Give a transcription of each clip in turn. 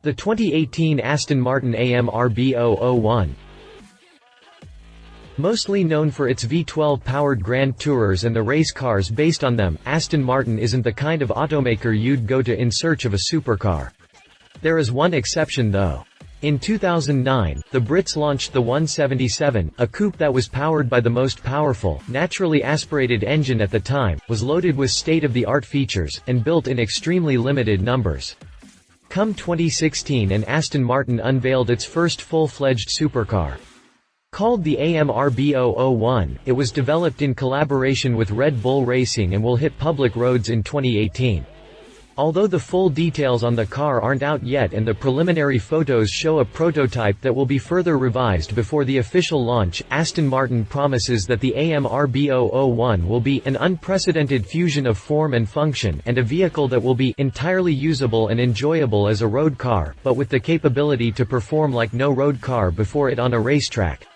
The 2018 Aston Martin AMR-B001. Mostly known for its V12-powered Grand Tourers and the race cars based on them, Aston Martin isn't the kind of automaker you'd go to in search of a supercar. There is one exception though. In 2009, the Brits launched the 177, a coupe that was powered by the most powerful, naturally aspirated engine at the time, was loaded with state-of-the-art features, and built in extremely limited numbers. Come 2016 and Aston Martin unveiled its first full-fledged supercar. Called the AMR-B001, it was developed in collaboration with Red Bull Racing and will hit public roads in 2018. Although the full details on the car aren't out yet and the preliminary photos show a prototype that will be further revised before the official launch, Aston Martin promises that the AMR-B001 will be an unprecedented fusion of form and function and a vehicle that will be entirely usable and enjoyable as a road car, but with the capability to perform like no road car before it on a racetrack.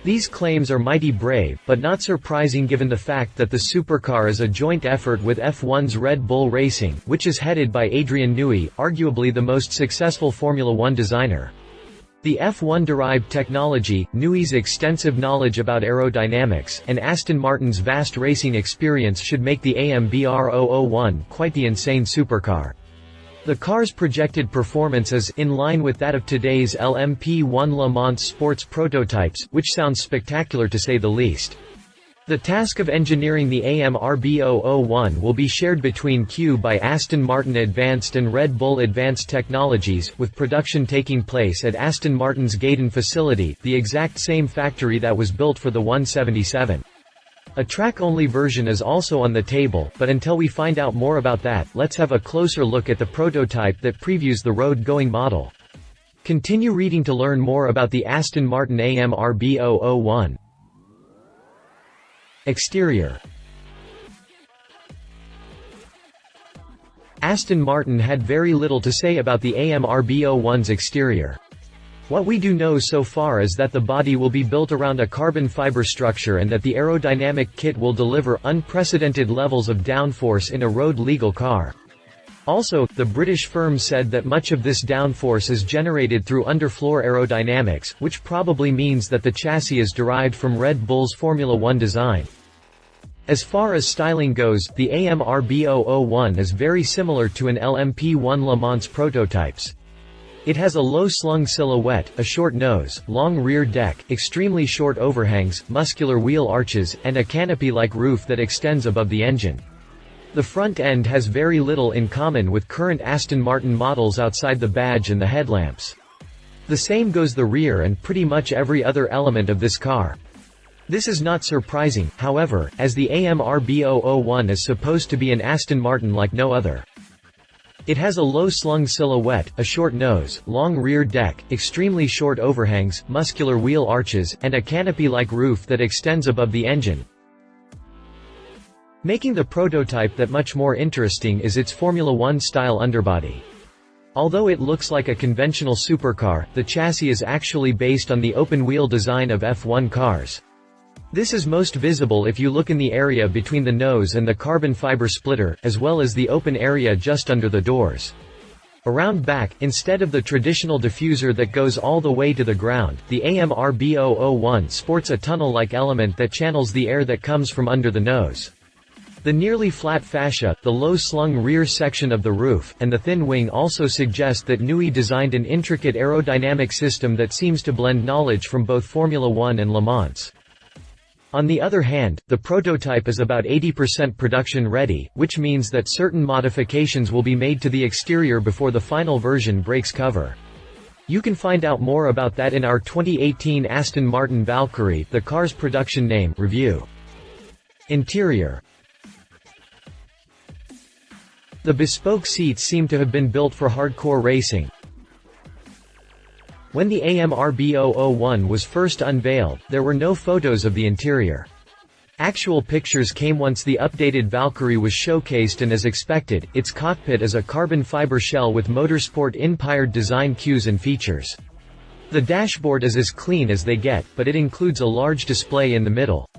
These claims are mighty brave, but not surprising given the fact that the supercar is a joint effort with F1's Red Bull Racing, which is headed by Adrian Newey, arguably the most successful Formula One designer. The F1-derived technology, Newey's extensive knowledge about aerodynamics, and Aston Martin's vast racing experience should make the AMR-B001 quite the insane supercar. The car's projected performance is in line with that of today's LMP1 Le Mans sports prototypes, which sounds spectacular to say the least. The task of engineering the AMR-B001 will be shared between Q by Aston Martin Advanced and Red Bull Advanced Technologies, with production taking place at Aston Martin's Gaydon facility, the exact same factory that was built for the 177. A track-only version is also on the table, but until we find out more about that, let's have a closer look at the prototype that previews the road-going model. Continue reading to learn more about the Aston Martin AMR-B001. Exterior. Aston Martin had very little to say about the AMR-B01's exterior. What we do know so far is that the body will be built around a carbon fiber structure and that the aerodynamic kit will deliver unprecedented levels of downforce in a road-legal car. Also, the British firm said that much of this downforce is generated through underfloor aerodynamics, which probably means that the chassis is derived from Red Bull's Formula One design. As far as styling goes, the AMR-B001 is very similar to an LMP1 Le Mans prototypes. It has a low-slung silhouette, a short nose, long rear deck, extremely short overhangs, muscular wheel arches, and a canopy-like roof that extends above the engine. The front end has very little in common with current Aston Martin models outside the badge and the headlamps. The same goes the rear and pretty much every other element of this car. This is not surprising, however, as the AMR-B001 is supposed to be an Aston Martin like no other. It has a low-slung silhouette, a short nose, long rear deck, extremely short overhangs, muscular wheel arches, and a canopy-like roof that extends above the engine. Making the prototype that much more interesting is its Formula One-style underbody. Although it looks like a conventional supercar, the chassis is actually based on the open-wheel design of F1 cars. This is most visible if you look in the area between the nose and the carbon fiber splitter, as well as the open area just under the doors. Around back, instead of the traditional diffuser that goes all the way to the ground, the AMR-B001 sports a tunnel-like element that channels the air that comes from under the nose. The nearly flat fascia, the low-slung rear section of the roof, and the thin wing also suggest that Newey designed an intricate aerodynamic system that seems to blend knowledge from both Formula One and Le Mans. On the other hand, the prototype is about 80% production ready, which means that certain modifications will be made to the exterior before the final version breaks cover. You can find out more about that in our 2018 Aston Martin Valkyrie, the car's production name, review. Interior. The bespoke seats seem to have been built for hardcore racing. When the AMR-B001 was first unveiled, there were no photos of the interior. Actual pictures came once the updated Valkyrie was showcased, and as expected, its cockpit is a carbon fiber shell with motorsport-inspired design cues and features. The dashboard is as clean as they get, but it includes a large display in the middle.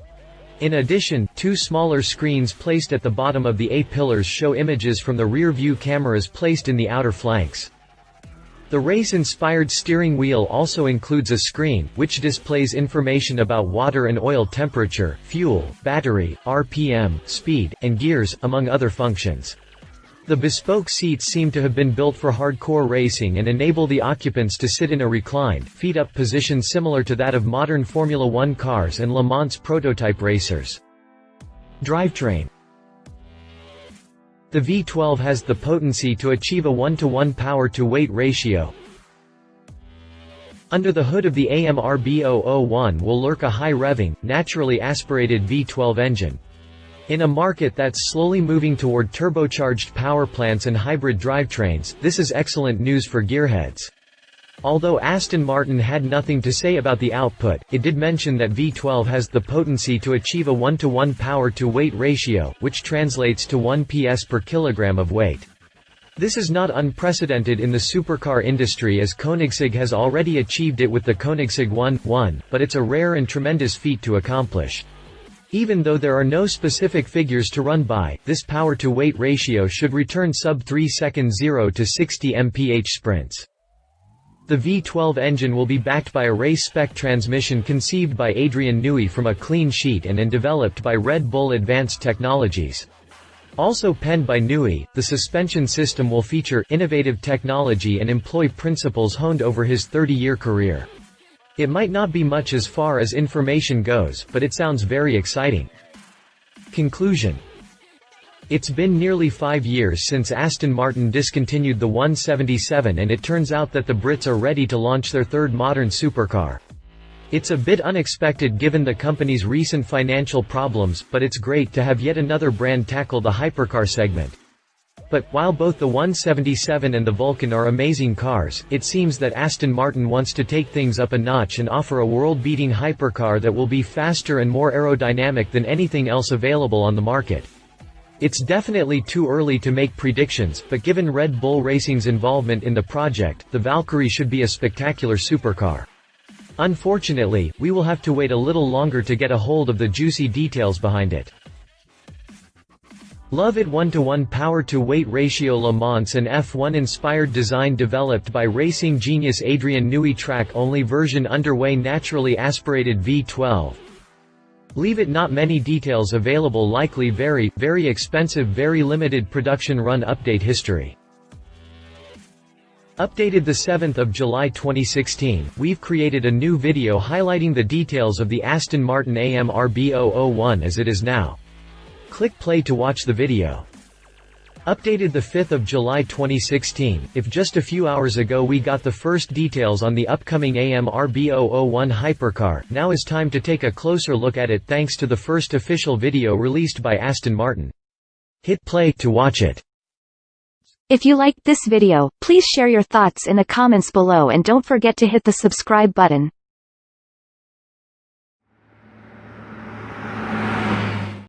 In addition, two smaller screens placed at the bottom of the A-pillars show images from the rear-view cameras placed in the outer flanks. The race-inspired steering wheel also includes a screen, which displays information about water and oil temperature, fuel, battery, RPM, speed, and gears, among other functions. The bespoke seats seem to have been built for hardcore racing and enable the occupants to sit in a reclined, feet-up position similar to that of modern Formula One cars and Le Mans prototype racers. Drivetrain. The V12 has the potency to achieve a 1-to-1 power-to-weight ratio. Under the hood of the AMRB001 will lurk a high-revving, naturally aspirated V12 engine. In a market that's slowly moving toward turbocharged power plants and hybrid drivetrains, this is excellent news for gearheads. Although Aston Martin had nothing to say about the output, it did mention that V12 has the potency to achieve a 1-to-1 power-to-weight ratio, which translates to 1 PS per kilogram of weight. This is not unprecedented in the supercar industry, as Koenigsegg has already achieved it with the Koenigsegg 1.1, but it's a rare and tremendous feat to accomplish. Even though there are no specific figures to run by, this power-to-weight ratio should return sub-3 seconds 0 to 60 mph sprints. The V12 engine will be backed by a race-spec transmission conceived by Adrian Newey from a clean sheet and developed by Red Bull Advanced Technologies. Also penned by Newey, the suspension system will feature innovative technology and employ principles honed over his 30-year career. It might not be much as far as information goes, but it sounds very exciting. Conclusion. It's been nearly 5 years since Aston Martin discontinued the 177, and it turns out that the Brits are ready to launch their third modern supercar. It's a bit unexpected given the company's recent financial problems, but it's great to have yet another brand tackle the hypercar segment. But, while both the 177 and the Vulcan are amazing cars, it seems that Aston Martin wants to take things up a notch and offer a world-beating hypercar that will be faster and more aerodynamic than anything else available on the market. It's definitely too early to make predictions, but given Red Bull Racing's involvement in the project, the Valkyrie should be a spectacular supercar. Unfortunately, we will have to wait a little longer to get a hold of the juicy details behind it. Love it. 1-to-1 power-to-weight ratio. Le Mans and F1 inspired design developed by racing genius Adrian Newey. Track-only version underway. Naturally aspirated V12. Leave it. Not many details available. Likely very, very expensive. Very limited production run. Update history. Updated the 7th of July 2016, we've created a new video highlighting the details of the Aston Martin AMRB001 as it is now. Click play to watch the video. Updated the 5th of July 2016, if just a few hours ago we got the first details on the upcoming AMRB001 hypercar, now is time to take a closer look at it thanks to the first official video released by Aston Martin. Hit play to watch it. If you liked this video, please share your thoughts in the comments below and don't forget to hit the subscribe button.